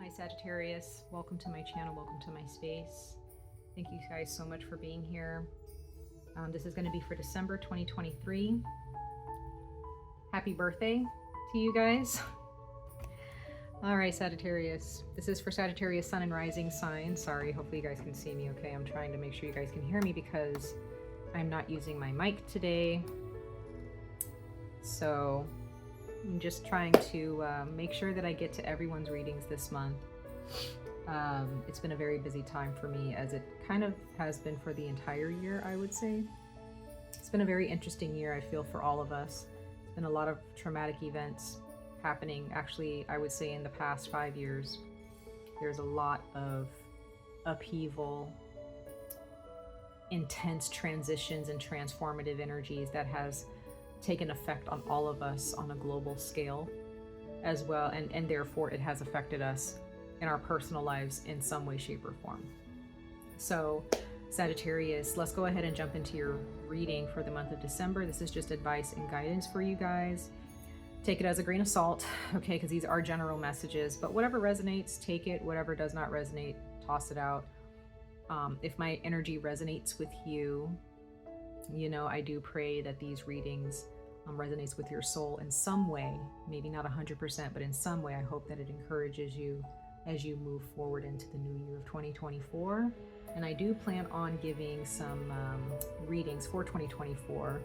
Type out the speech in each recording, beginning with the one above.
Hi Sagittarius, welcome to my channel, welcome to my space. Thank you guys so much for being here. This is going to be for December 2023. Happy birthday to you guys. All right, Sagittarius. This is for Sagittarius Sun and Rising signs. Sorry, hopefully you guys can see me okay. I'm trying to make sure you guys can hear me because I'm not using my mic today. So I'm just trying to make sure that I get to everyone's readings this month. It's been a very busy time for me, as it kind of has been for the entire year, I would say. It's been a very interesting year, I feel, for all of us. There's been a lot of traumatic events happening. Actually, I would say in the past 5 years, there's a lot of upheaval, intense transitions and transformative energies that has taken effect on all of us on a global scale as well, and therefore it has affected us in our personal lives in some way, shape, or form. So Sagittarius, let's go ahead and jump into your reading for the month of December. This is just advice and guidance for you guys. Take it as a grain of salt, okay, because these are general messages, but whatever resonates, take it. Whatever does not resonate, toss it out. If my energy resonates with you, you know, I do pray that these readings resonates with your soul in some way, maybe not 100%, but in some way. I hope that it encourages you as you move forward into the new year of 2024. And I do plan on giving some readings for 2024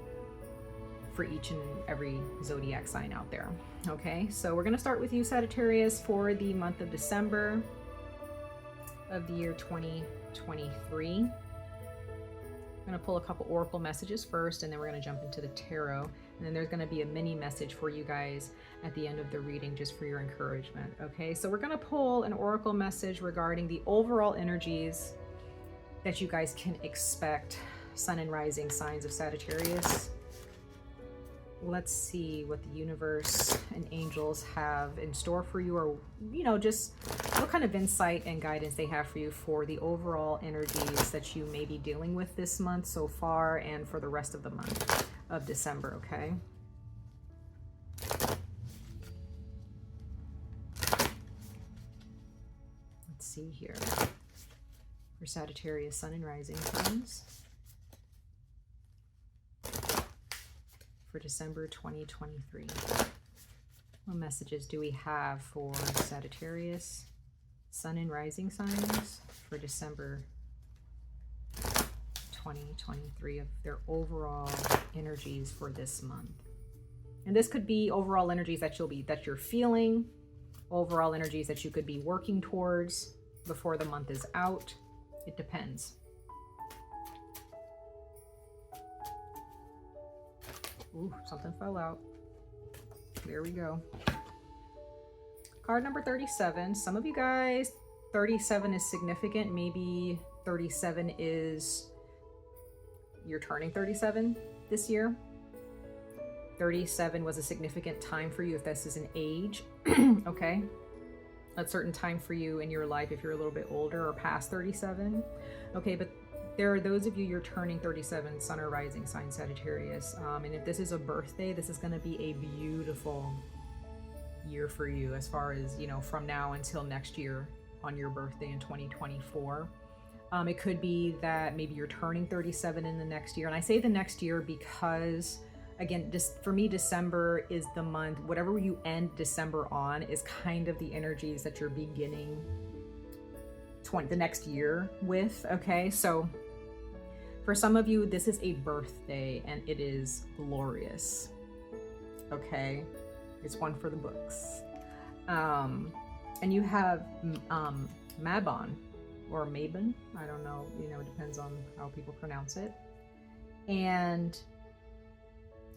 for each and every zodiac sign out there. Okay, so we're going to start with you, Sagittarius, for the month of December of the year 2023. I'm going to pull a couple oracle messages first, and then we're going to jump into the tarot, and then there's going to be a mini message for you guys at the end of the reading just for your encouragement. Okay, so we're going to pull an oracle message regarding the overall energies that you guys can expect, sun and rising signs of Sagittarius. Let's see what the universe and angels have in store for you, or, you know, just what kind of insight and guidance they have for you for the overall energies that you may be dealing with this month so far and for the rest of the month of December, okay? Let's see here. For Sagittarius, sun and rising signs for December 2023. What messages do we have for Sagittarius, sun and rising signs for December 2023 of their overall energies for this month? And this could be overall energies that you're feeling, overall energies that you could be working towards before the month is out. It depends. Ooh, something fell out. There we go. Card number 37. Some of you guys, 37 is significant. Maybe 37 is, you're turning 37 this year. 37 was a significant time for you if this is an age, okay? A certain time for you in your life if you're a little bit older or past 37. Okay, but there are those of you, you're turning 37, sun or rising sign Sagittarius. And if this is a birthday, this is going to be a beautiful year for you as far as, you know, from now until next year on your birthday in 2024. It could be that maybe you're turning 37 in the next year. And I say the next year because, again, just for me, December is the month, whatever you end December on is kind of the energies that you're beginning the next year with, okay? So for some of you, this is a birthday and it is glorious, okay? It's one for the books. And you have Mabon or Mabon, I don't know, you know, it depends on how people pronounce it. And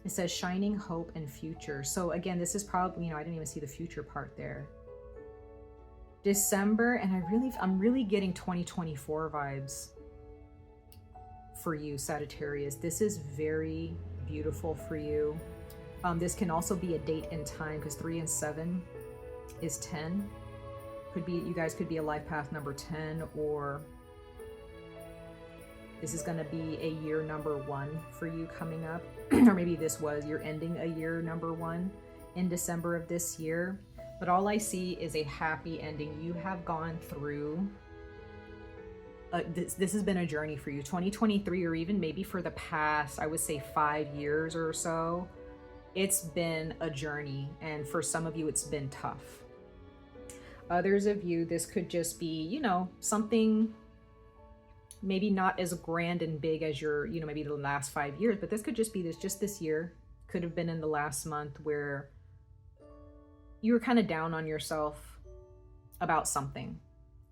it says shining hope and future. So again, this is probably, you know, I didn't even see the future part there. December, and I'm really getting 2024 vibes for you, Sagittarius. This is very beautiful for you. This can also be a date and time because 3 and 7 is 10. Could be, you guys could be a life path number 10, or this is going to be a year number 1 for you coming up. Or maybe you're ending a year number 1 in December of this year. But all I see is a happy ending. You have gone through this has been a journey for you. 2023, or even maybe for the past, I would say 5 years or so, it's been a journey. And for some of you, it's been tough. Others of you, this could just be, you know, something maybe not as grand and big as your, you know, maybe the last 5 years, but this could just be this year. Could have been in the last month where you were kind of down on yourself about something.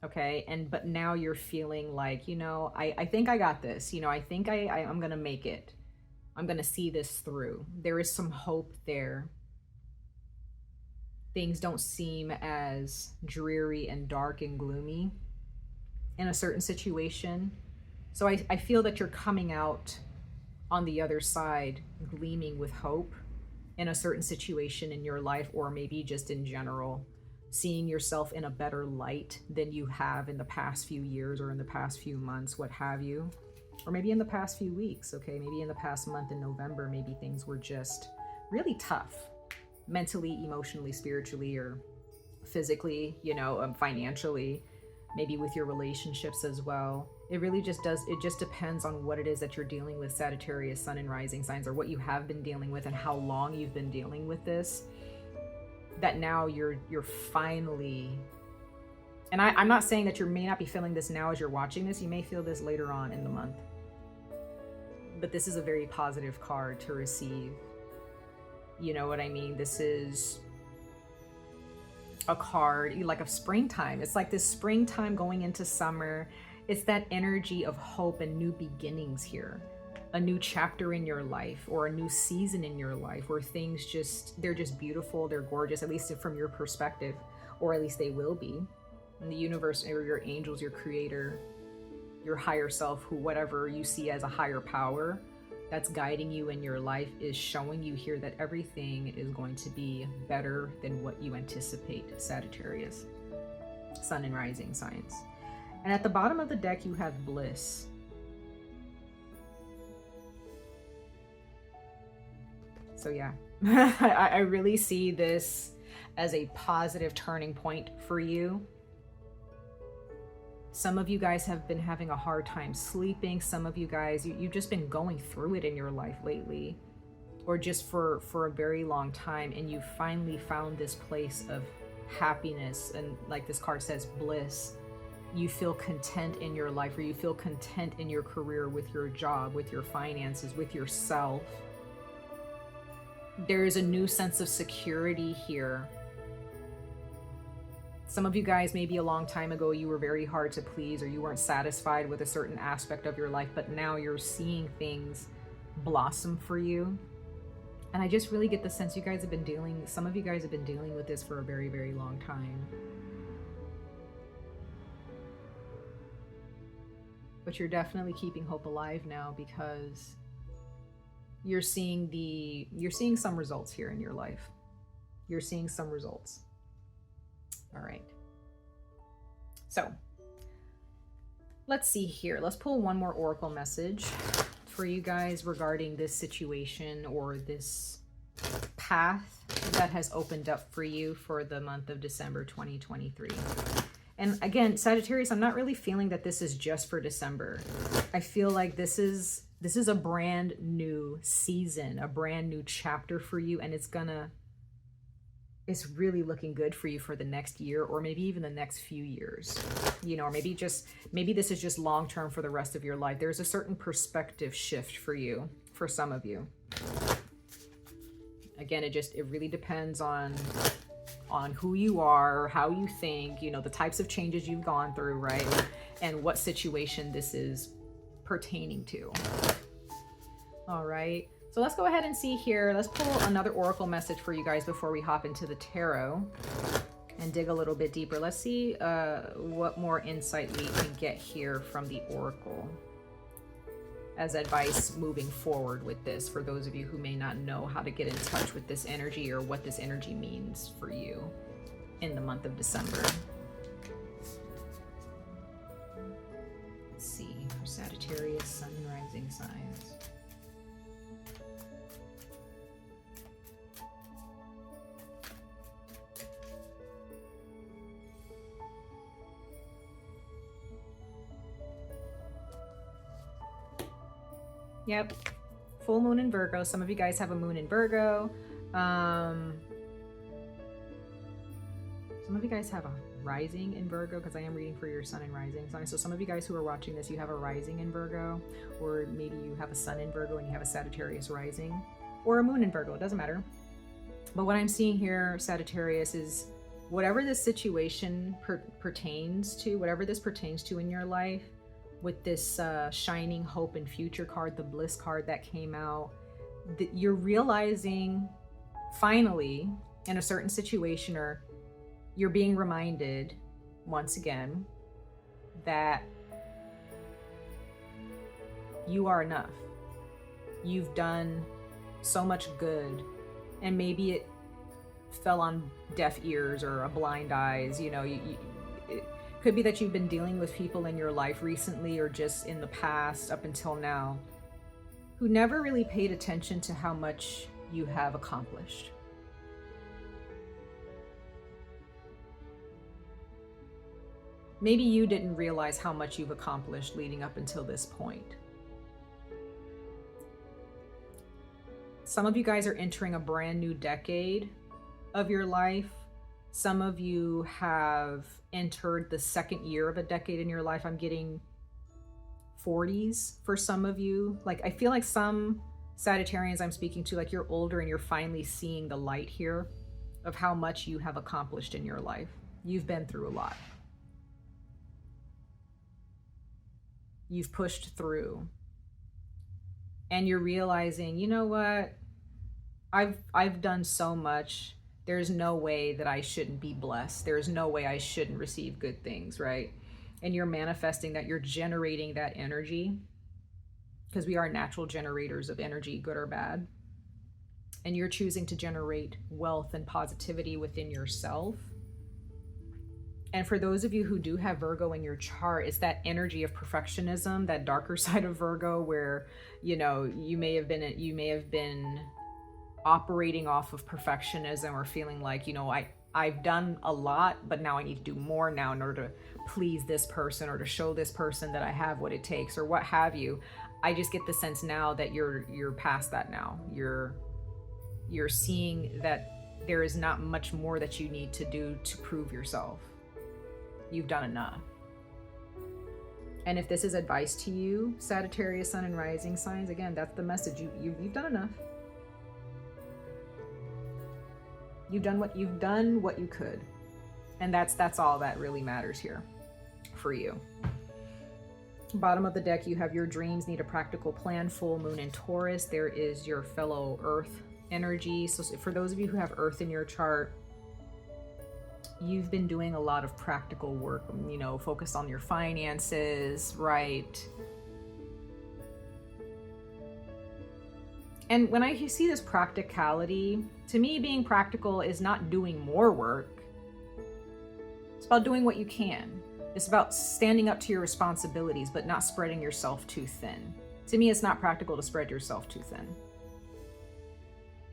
Okay. But now you're feeling like, you know, I think I got this, you know, I think I'm going to make it. I'm going to see this through. There is some hope there. Things don't seem as dreary and dark and gloomy in a certain situation. So I feel that you're coming out on the other side gleaming with hope in a certain situation in your life, or maybe just in general, seeing yourself in a better light than you have in the past few years or in the past few months, what have you. Or maybe in the past few weeks, okay? Maybe in the past month in November, maybe things were just really tough, mentally, emotionally, spiritually, or physically, you know, financially, maybe with your relationships as well. It really just depends on what it is that you're dealing with, Sagittarius, Sun and Rising signs, or what you have been dealing with and how long you've been dealing with this. That now you're finally, and I'm not saying that you may not be feeling this now as you're watching this. You may feel this later on in the month. But this is a very positive card to receive. You know what I mean? This is a card like of springtime. It's like this springtime going into summer. It's that energy of hope and new beginnings here. A new chapter in your life, or a new season in your life, where things they're just beautiful, they're gorgeous, at least from your perspective, or at least they will be. And the universe, or your angels, your creator, your higher self, who whatever you see as a higher power that's guiding you in your life, is showing you here that everything is going to be better than what you anticipate, Sagittarius, Sun and Rising signs. And at the bottom of the deck, you have bliss. So yeah, I really see this as a positive turning point for you. Some of you guys have been having a hard time sleeping. Some of you guys, you've just been going through it in your life lately, or just for a very long time. And you finally found this place of happiness. And like this card says, bliss. You feel content in your life, or you feel content in your career, with your job, with your finances, with yourself. There is a new sense of security here. Some of you guys, maybe a long time ago, you were very hard to please, or you weren't satisfied with a certain aspect of your life, but now you're seeing things blossom for you. And I just really get the sense some of you guys have been dealing with this for a very, very long time. But you're definitely keeping hope alive now, because you're seeing some results here in your life. You're seeing some results. All right. So let's see here. Let's pull one more oracle message for you guys regarding this situation, or this path that has opened up for you for the month of December 2023. And again, Sagittarius, I'm not really feeling that this is just for December. I feel like this is a brand new season, a brand new chapter for you, and it's really looking good for you for the next year, or maybe even the next few years. You know, or maybe this is just long term for the rest of your life. There's a certain perspective shift for you, for some of you. Again, it really depends on who you are, how you think, you know, the types of changes you've gone through, right? And what situation this is pertaining to. All right. So let's go ahead and see here. Let's pull another oracle message for you guys before we hop into the tarot and dig a little bit deeper. Let's see what more insight we can get here from the oracle as advice moving forward with this, for those of you who may not know how to get in touch with this energy, or what this energy means for you in the month of December. Let's see, for Sagittarius, Sun and Rising signs. Yep. Full moon in Virgo. Some of you guys have a moon in Virgo. Some of you guys have a rising in Virgo, because I am reading for your sun and rising sign. So some of you guys who are watching this, you have a rising in Virgo, or maybe you have a sun in Virgo and you have a Sagittarius rising, or a moon in Virgo. It doesn't matter. But what I'm seeing here, Sagittarius, is whatever this situation pertains to, whatever this pertains to in your life, with this shining hope and future card, the bliss card that came out, that you're realizing finally in a certain situation, or you're being reminded once again that you are enough. You've done so much good, and maybe it fell on deaf ears or a blind eyes. You know, it could be that you've been dealing with people in your life recently, or just in the past up until now, who never really paid attention to how much you have accomplished. Maybe you didn't realize how much you've accomplished leading up until this point. Some of you guys are entering a brand new decade of your life. Some of you have entered the second year of a decade in your life. I'm getting 40s for some of you. Like, I feel like some Sagittarians I'm speaking to, like, you're older and you're finally seeing the light here of how much you have accomplished in your life. You've been through a lot. You've pushed through, and you're realizing, you know what? I've done so much. There's no way that I shouldn't be blessed. There's no way I shouldn't receive good things, right? And you're manifesting that, you're generating that energy, because we are natural generators of energy, good or bad. And you're choosing to generate wealth and positivity within yourself. And for those of you who do have Virgo in your chart, it's that energy of perfectionism, that darker side of Virgo, where, you know, you may have been operating off of perfectionism, or feeling like, you know, I've done a lot, but now I need to do more now in order to please this person, or to show this person that I have what it takes, or what have you. I just get the sense now that you're past that now. You're seeing that there is not much more that you need to do to prove yourself. You've done enough. And if this is advice to you, Sagittarius, sun and rising signs, again, that's the message. You've done enough. You've done what you could. And that's all that really matters here for you. Bottom of the deck, you have your dreams need a practical plan, full moon in Taurus. There is your fellow earth energy. So for those of you who have earth in your chart, you've been doing a lot of practical work, you know, focused on your finances, right? And when I see this practicality, to me, being practical is not doing more work. It's about doing what you can. It's about standing up to your responsibilities, but not spreading yourself too thin. To me, it's not practical to spread yourself too thin,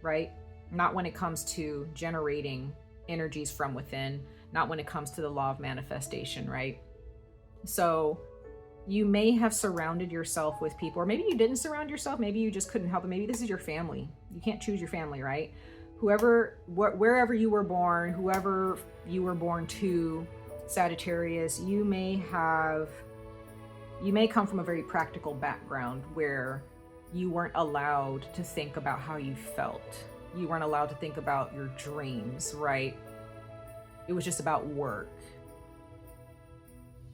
right? Not when it comes to generating energies from within, not when it comes to the law of manifestation, right? So you may have surrounded yourself with people, or maybe you didn't surround yourself, maybe you just couldn't help it. Maybe this is your family. You can't choose your family, right? Wherever you were born, whoever you were born to, Sagittarius, you may come from a very practical background where you weren't allowed to think about how you felt. You weren't allowed to think about your dreams, right? It was just about work.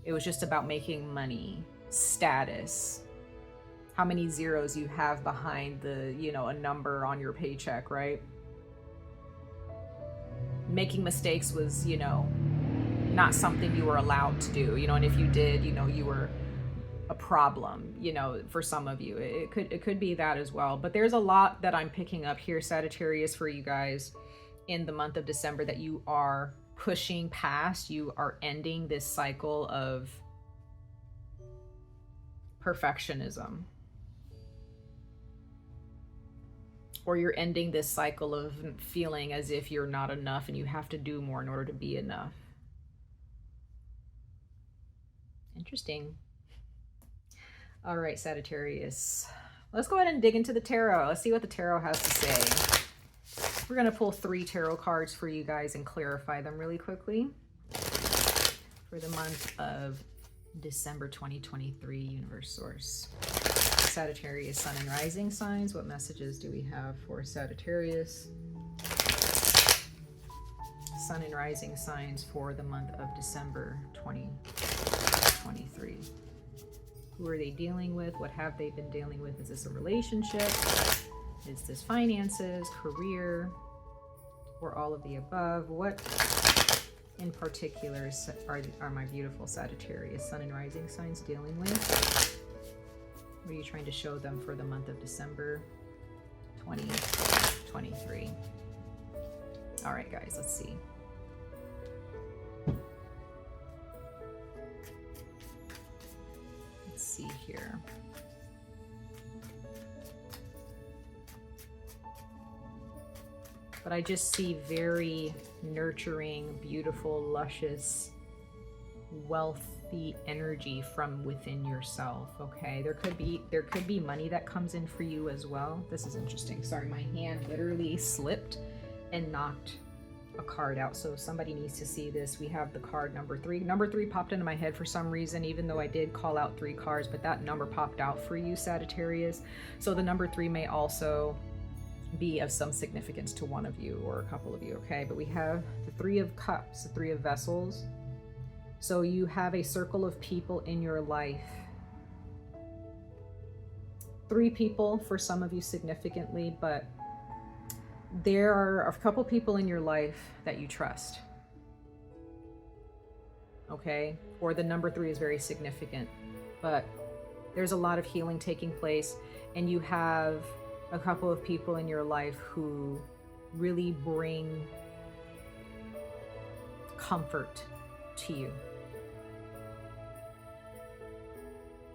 It was just about making money, status, how many zeros you have behind the, you know, a number on your paycheck, right? Making mistakes was, you know, not something you were allowed to do, you know, and if you did, you know, you were a problem, you know, for some of you. It could be that as well. But there's a lot that I'm picking up here, Sagittarius, for you guys in the month of December, that you are pushing past. You are ending this cycle of perfectionism, or you're ending this cycle of feeling as if you're not enough and you have to do more in order to be enough. Interesting. All right, Sagittarius, let's go ahead and dig into the tarot. Let's see what the tarot has to say. We're going to pull 3 tarot cards for you guys and clarify them really quickly for the month of December 2023, universe source. Sagittarius, sun and rising signs. What messages do we have for Sagittarius? Sun and rising signs for the month of December 2023. Who are they dealing with? What have they been dealing with? Is this a relationship? Is this finances, career, or all of the above? What in particular are my beautiful Sagittarius, sun and rising signs dealing with? What are you trying to show them for the month of December 2023? All right, guys, let's see. Let's see here. But I just see very nurturing, beautiful, luscious, wealthy energy from within yourself. Okay, there could be money that comes in for you as well. This is interesting. Sorry, my hand literally slipped and knocked a card out, so somebody needs to see this. We have the card number 3. Number 3 popped into my head for some reason, even though I did call out 3 cards, but that number popped out for you, Sagittarius. So the number 3 may also be of some significance to one of you or a couple of you. Okay, but we have the 3 of Cups, the 3 of Vessels. So you have a circle of people in your life. 3 people for some of you significantly, but there are a couple people in your life that you trust. Okay, or the number 3 is very significant, but there's a lot of healing taking place, and you have a couple of people in your life who really bring comfort to you.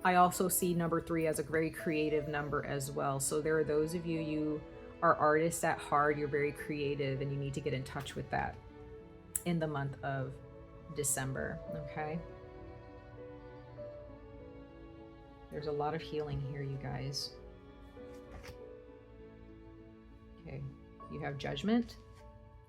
I also see number 3 as a very creative number as well. So there are those of you are artists at heart, you're very creative, and you need to get in touch with that in the month of December, okay? There's a lot of healing here, you guys. Okay, you have Judgment.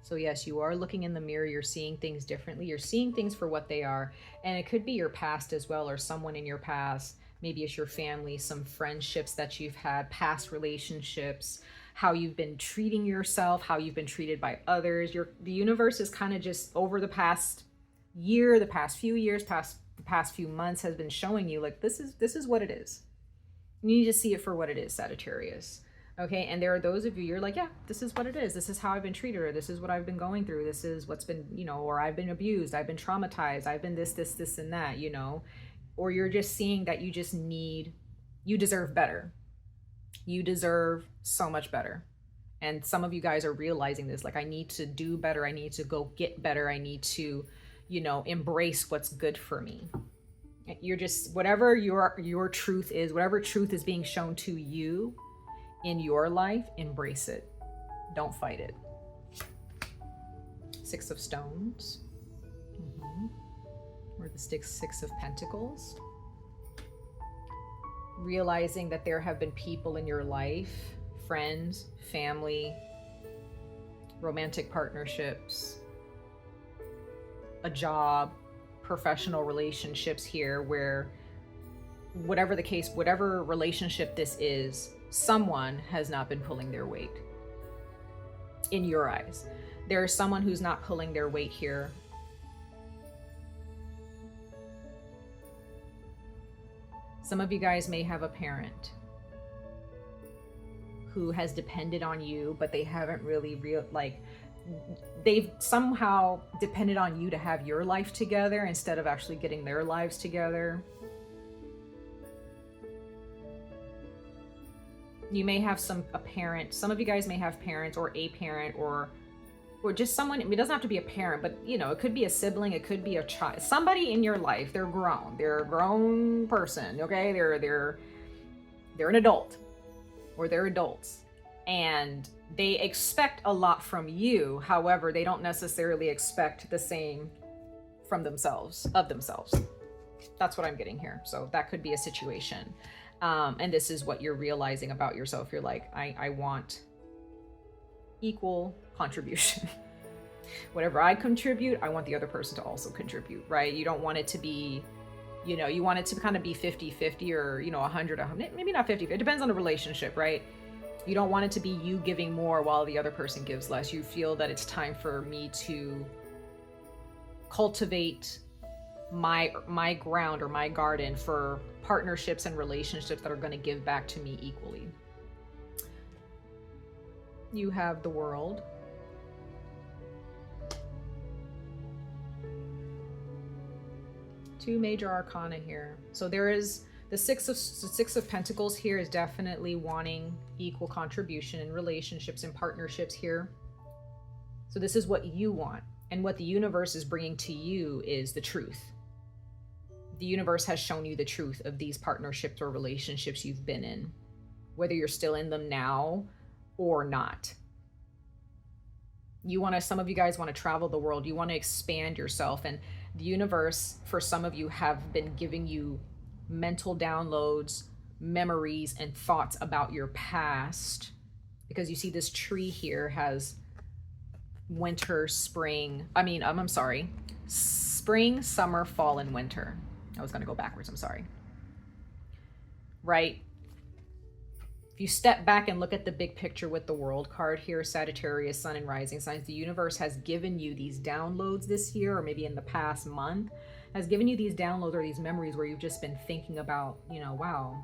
So yes, you are looking in the mirror, you're seeing things differently, you're seeing things for what they are, and it could be your past as well, or someone in your past. Maybe it's your family, some friendships that you've had, past relationships, how you've been treating yourself, how you've been treated by others. The universe is kind of just over the past year, the past few years, the past few months has been showing you like this is what it is. You need to see it for what it is, Sagittarius. Okay, and there are those of you, you're like, yeah, this is what it is. This is how I've been treated, or this is what I've been going through. This is what's been, or I've been abused, I've been traumatized, I've been this, and that, or you're just seeing that you deserve better. You deserve so much better. And some of you guys are realizing this, like, I need to do better. I need to go get better. I need to, embrace what's good for me. You're just, whatever your truth is, whatever truth is being shown to you in your life, embrace it. Don't fight it. 6 of Stones. Or the 6 of Pentacles. Realizing that there have been people in your life, friends, family, romantic partnerships, a job, professional relationships here, where whatever the case, whatever relationship this is, someone has not been pulling their weight in your eyes. There is someone who's not pulling their weight here. Some of you guys may have a parent who has depended on you, but they haven't really they've somehow depended on you to have your life together instead of actually getting their lives together. You may have a parent. Some of you guys may have parents, or a parent, or just someone. It doesn't have to be a parent, but it could be a sibling, it could be a child, somebody in your life. They're grown. They're a grown person. Okay, they're an adult, or they're adults, and they expect a lot from you. However, they don't necessarily expect the same from themselves, of themselves. That's what I'm getting here. So that could be a situation. And this is what you're realizing about yourself. You're like, I want equal contribution. Whatever I contribute, I want the other person to also contribute, right? You don't want it to be, you know, you want it to kind of be 50-50 or, you know, 100, maybe not 50. It depends on the relationship, right? You don't want it to be you giving more while the other person gives less. You feel that it's time for me to cultivate my ground or my garden for partnerships and relationships that are going to give back to me equally. You have the World. Two major arcana here. So there is the Six of Pentacles here is definitely wanting equal contribution in relationships and partnerships here. So this is what you want. And what the universe is bringing to you is the truth. The universe has shown you the truth of these partnerships or relationships you've been in, whether you're still in them now or not. Some of you guys want to travel the world. You want to expand yourself. And the universe, for some of you, have been giving you mental downloads, memories, and thoughts about your past. Because you see this tree here has winter, spring. Spring, summer, fall, and winter. I was going to go backwards. I'm sorry. Right? If you step back and look at the big picture with the World card here, Sagittarius, Sun, and Rising signs, the universe has given you these downloads this year, or maybe in the past month, has given you these downloads or these memories where you've just been thinking about, you know, wow,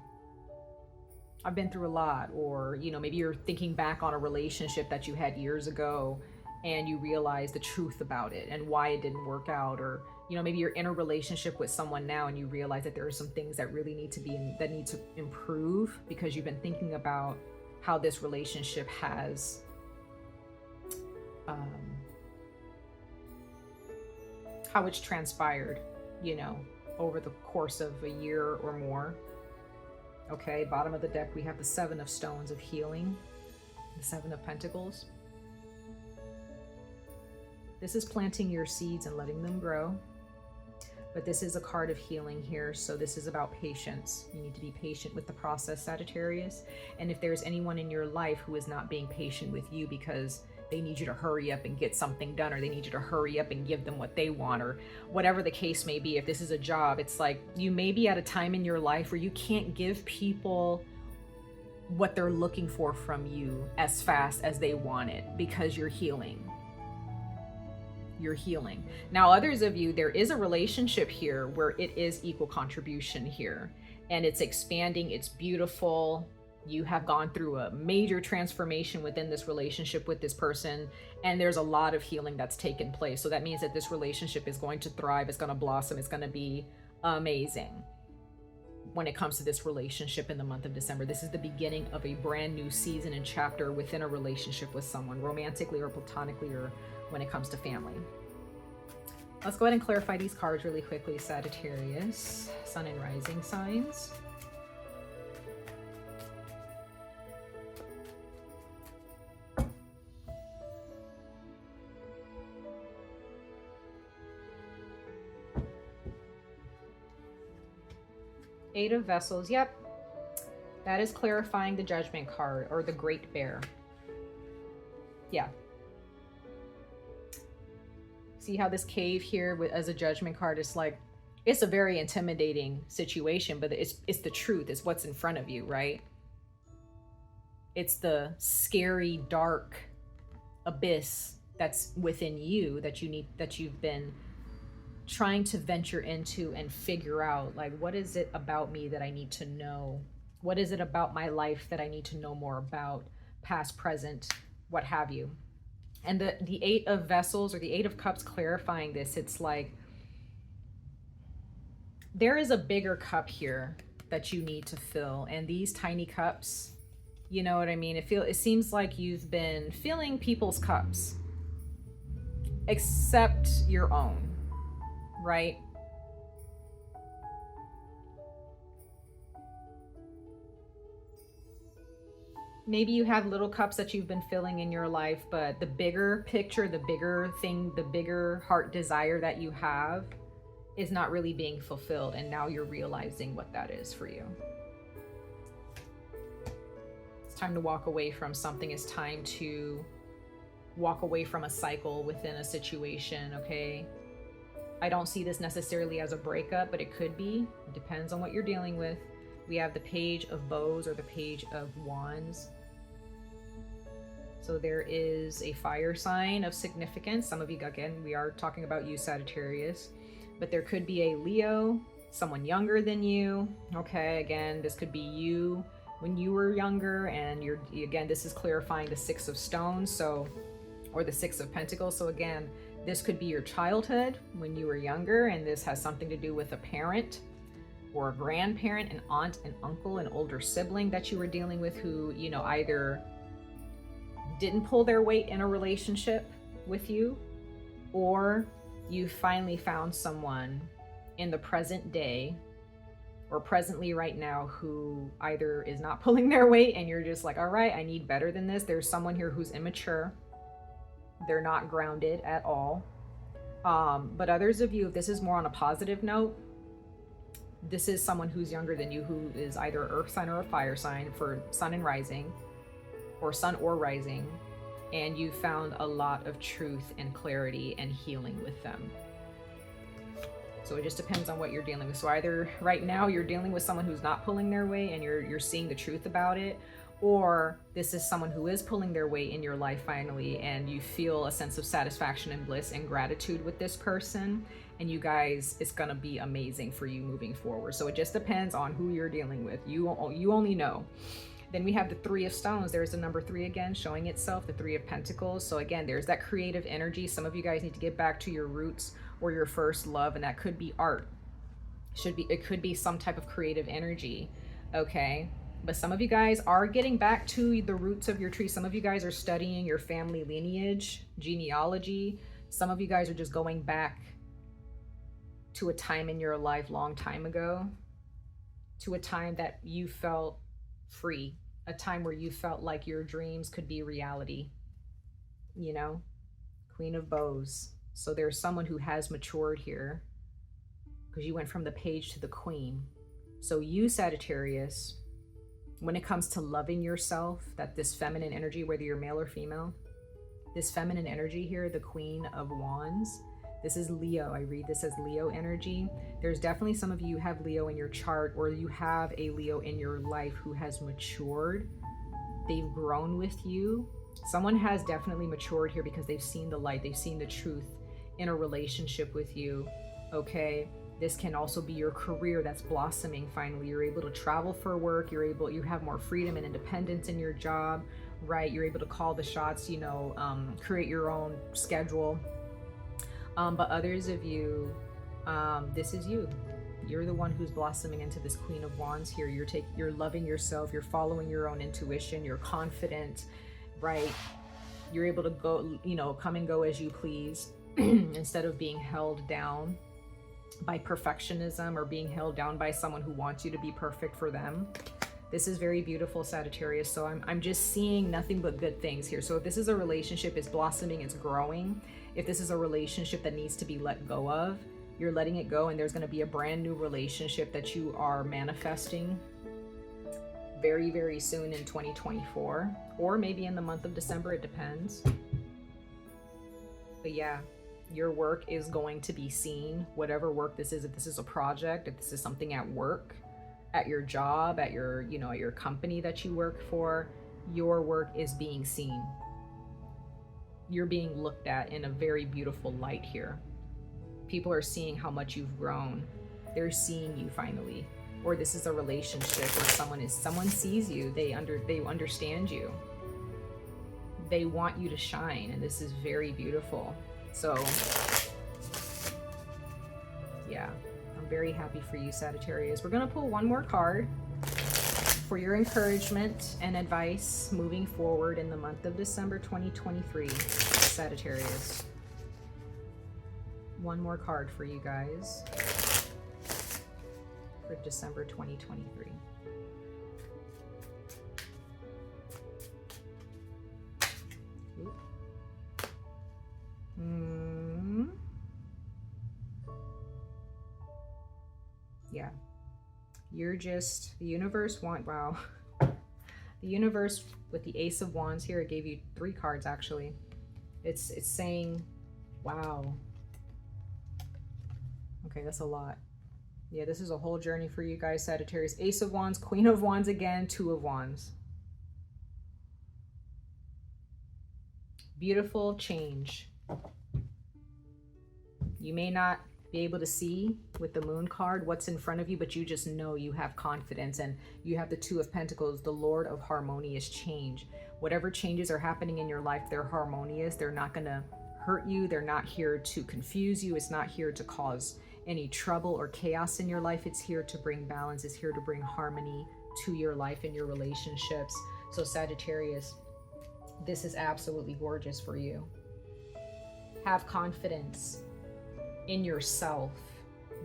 I've been through a lot. Or, you know, maybe you're thinking back on a relationship that you had years ago and you realize the truth about it and why it didn't work out. Or, you know, maybe you're in a relationship with someone now and you realize that there are some things that really need to improve because you've been thinking about how this relationship has how it's transpired, you know, over the course of a year or more. Okay, bottom of the deck, we have the Seven of Stones of healing, the Seven of Pentacles. This is planting your seeds and letting them grow. But this is a card of healing here, so this is about patience. You need to be patient with the process, Sagittarius. And if there's anyone in your life who is not being patient with you because they need you to hurry up and get something done, or they need you to hurry up and give them what they want, or whatever the case may be, if this is a job, it's like you may be at a time in your life where you can't give people what they're looking for from you as fast as they want it because you're healing. You're healing. Now, others of you, there is a relationship here where it is equal contribution here, and it's expanding. It's beautiful. You have gone through a major transformation within this relationship with this person, and there's a lot of healing that's taken place. So that means that this relationship is going to thrive. It's going to blossom. It's going to be amazing. When it comes to this relationship in the month of December, this is the beginning of a brand new season and chapter within a relationship with someone, romantically or platonically, or when it comes to family. Let's go ahead and clarify these cards really quickly. Sagittarius, Sun and Rising signs. Eight of Vessels. Yep. That is clarifying the Judgment card, or the Great Bear. Yeah. See how this cave here as a Judgment card is like, it's a very intimidating situation, but it's the truth. It's what's in front of you, right? It's the scary, dark abyss that's within you that you've been trying to venture into and figure out, like, what is it about me that I need to know? What is it about my life that I need to know more about, past, present, what have you? And the Eight of Vessels, or the Eight of Cups, clarifying this, it's like there is a bigger cup here that you need to fill, and these tiny cups, you know what I mean? It seems like you've been filling people's cups except your own, right? Maybe you have little cups that you've been filling in your life, but the bigger picture, the bigger thing, the bigger heart desire that you have is not really being fulfilled, and now you're realizing what that is for you. It's time to walk away from something. It's time to walk away from a cycle within a situation, okay? I don't see this necessarily as a breakup, but it could be. It depends on what you're dealing with. We have the Page of Bows or the Page of Wands. So there is a fire sign of significance. Some of you, again, we are talking about you, Sagittarius, but there could be a Leo, someone younger than you. Okay, again, this could be you when you were younger, and again, this is clarifying the Six of Stones, so, or the Six of Pentacles. So again, this could be your childhood when you were younger, and this has something to do with a parent or a grandparent, an aunt, an uncle, an older sibling that you were dealing with who, you know, either didn't pull their weight in a relationship with you, or you finally found someone in the present day or presently right now who either is not pulling their weight and you're just like, all right, I need better than this. There's someone here who's immature. They're not grounded at all. But others of you, if this is more on a positive note, this is someone who's younger than you, who is either earth sign or a fire sign for sun and rising, or sun or rising, and you found a lot of truth and clarity and healing with them. So it just depends on what you're dealing with. So either right now you're dealing with someone who's not pulling their weight and you're seeing the truth about it, or this is someone who is pulling their weight in your life finally, and you feel a sense of satisfaction and bliss and gratitude with this person, and you guys, it's gonna be amazing for you moving forward. So it just depends on who you're dealing with. You only know. Then we have the Three of Stones. There's the number 3 again showing itself, the Three of Pentacles. So again, there's that creative energy. Some of you guys need to get back to your roots or your first love, and that could be art. It could be some type of creative energy, okay? But some of you guys are getting back to the roots of your tree. Some of you guys are studying your family lineage, genealogy. Some of you guys are just going back to a time in your life long time ago, to a time that you felt free, a time where you felt like your dreams could be reality, you know? Queen of Bows. So there's someone who has matured here, because you went from the Page to the Queen. So you, Sagittarius, when it comes to loving yourself, that this feminine energy, whether you're male or female, this feminine energy here, the Queen of Wands, this is Leo. I read this as Leo energy. There's definitely some of you have Leo in your chart, or you have a Leo in your life who has matured. They've grown with you. Someone has definitely matured here because they've seen the light. They've seen the truth in a relationship with you, okay? This can also be your career that's blossoming finally. You're able to travel for work. You have more freedom and independence in your job, right? You're able to call the shots, you know, create your own schedule. But others of you, this is you. You're the one who's blossoming into this Queen of Wands here. You're loving yourself. You're following your own intuition. You're confident, right? You're able to go, you know, come and go as you please instead of being held down by perfectionism or being held down by someone who wants you to be perfect for them. This is very beautiful, Sagittarius. So I'm just seeing nothing but good things here. So if this is a relationship, it's blossoming, it's growing. If this is a relationship that needs to be let go of, you're letting it go, and there's going to be a brand new relationship that you are manifesting very, very soon in 2024, or maybe in the month of December, it depends. But yeah, your work is going to be seen, whatever work this is. If this is a project, if this is something at work, at your job, at your, you know, at your company that you work for, your work is being seen. You're being looked at in a very beautiful light here. People are seeing how much you've grown. They're seeing you finally. Or this is a relationship where someone sees you. They understand you. They want you to shine, and this is very beautiful. So yeah, I'm very happy for you, Sagittarius. We're gonna pull one more card for your encouragement and advice moving forward in the month of December 2023, Sagittarius. One more card for you guys for December 2023. You're just, the universe wow. The universe with the Ace of Wands here, it gave you 3 cards actually. It's saying, wow. Okay, that's a lot. Yeah, this is a whole journey for you guys, Sagittarius. Ace of Wands, Queen of Wands again, 2 of Wands. Beautiful change. You may not be able to see with the Moon card what's in front of you, but you just know you have confidence, and you have the 2 of Pentacles, the Lord of harmonious change. Whatever changes are happening in your life, they're harmonious. They're not going to hurt you. They're not here to confuse you. It's not here to cause any trouble or chaos in your life. It's here to bring balance. It's here to bring harmony to your life and your relationships. So Sagittarius, this is absolutely gorgeous for you. Have confidence in yourself.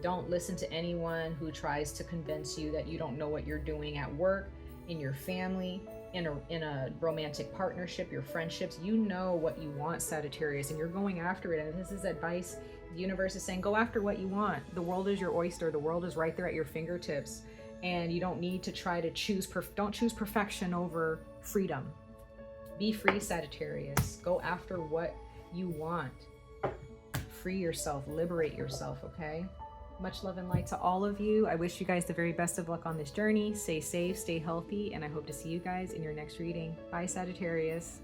Don't listen to anyone who tries to convince you that you don't know what you're doing at work, in your family, in a romantic partnership, your friendships. You know what you want, Sagittarius, and you're going after it. And this is advice. The universe is saying, go after what you want. The world is your oyster. The world is right there at your fingertips. And you don't need to try to choose, don't choose perfection over freedom. Be free, Sagittarius. Go after what you want. Free yourself, liberate yourself, okay? Much love and light to all of you. I wish you guys the very best of luck on this journey. Stay safe, stay healthy, and I hope to see you guys in your next reading. Bye, Sagittarius.